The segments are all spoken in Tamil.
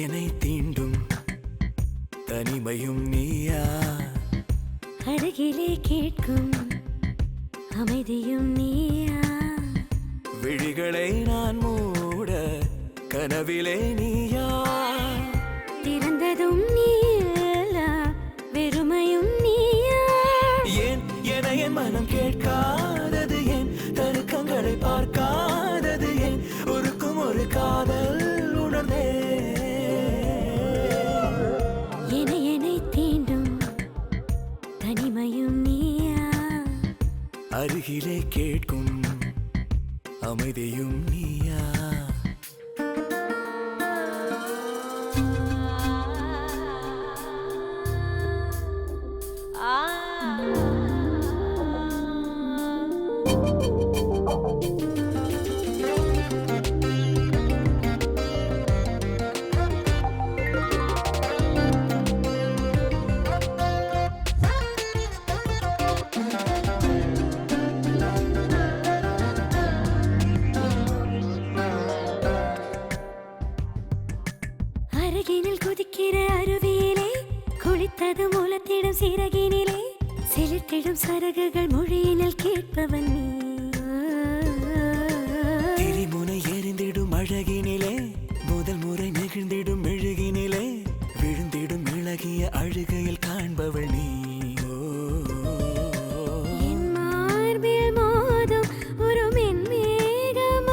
என்னை தீண்டும் தனிமையும் நீயா, அருகிலே கேட்கும் அமைதியும் நீயா, விழிகளை நான் மூட கனவிலே நீயா, திறந்ததும் நீயா, வெறுமையும் நீயா. ஏன் என என் மனம் கேட்காதது, ஏன் தருக்கங்களை பார்க்காதது, ஏன் ஒருக்கும் ஒரு காதல் உணர்ந்தே. என்னை தீண்டும் தனிமையும் நீயா, அருகிலே கேட்கும் அமைதியும் நீயா. அருகினில் குதிக்கிற அருவியிலே குளித்தது மூலத்திடும் சிறகினிலே சிலிர்த்திடும் சரகுகள் மொழியினில் கேட்பவன் நீ. திரிமுனை எரிந்திடும் அழகினிலே முதல் முறை நெகிழ்ந்திடும் மெழுகினிலே விழுந்திடும் இழகிய அழுகையில் காண்பவள் நீ. என் மார்பில் மோதும் ஒரு மென்மேகமானாய்,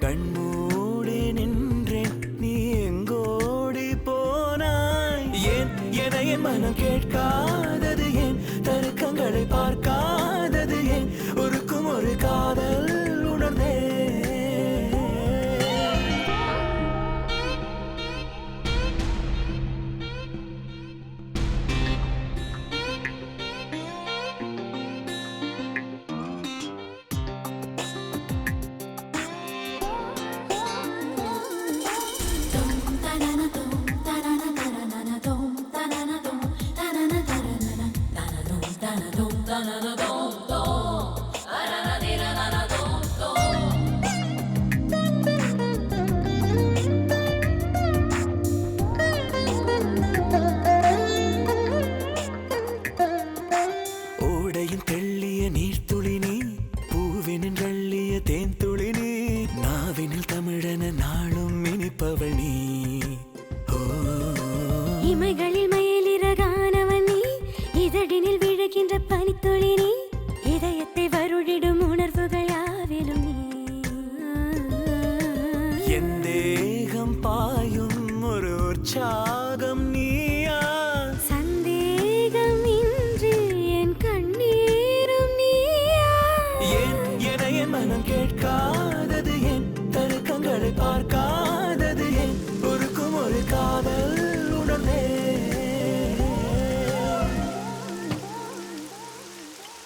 கண்மூடி நின்றேன் நீ எங்கோடி போனாய். ஏன் என என் மனம் கேட்காதது, ஏன் தருக்கங்களை பார்க்காதது, ஏன் ஒருக்கும் ஒரு காதல் உணர்ந்தே. ஓடையின் தெள்ளிய நீர்த்துளி நீ, பூவினின் வெள்ளிய தேன் துளி நீ, நாவினில் தமிழன நாளும் இனிப்பவள் நீ. இமைகளில் மயிலிறகானவன் நீ, இதழினில் விழுகின்ற பனித்துளி நீ, இதயத்தை வருடிடும் உணர்வுகள் யாவிலும் நீ. என் தேகம் பாயும் ஒரு உற்சாகம் நீயா, சந்தேகம் இன்றி என் கண்ணீரும் நீயா. ஏன் என என் மனம் கேட்காத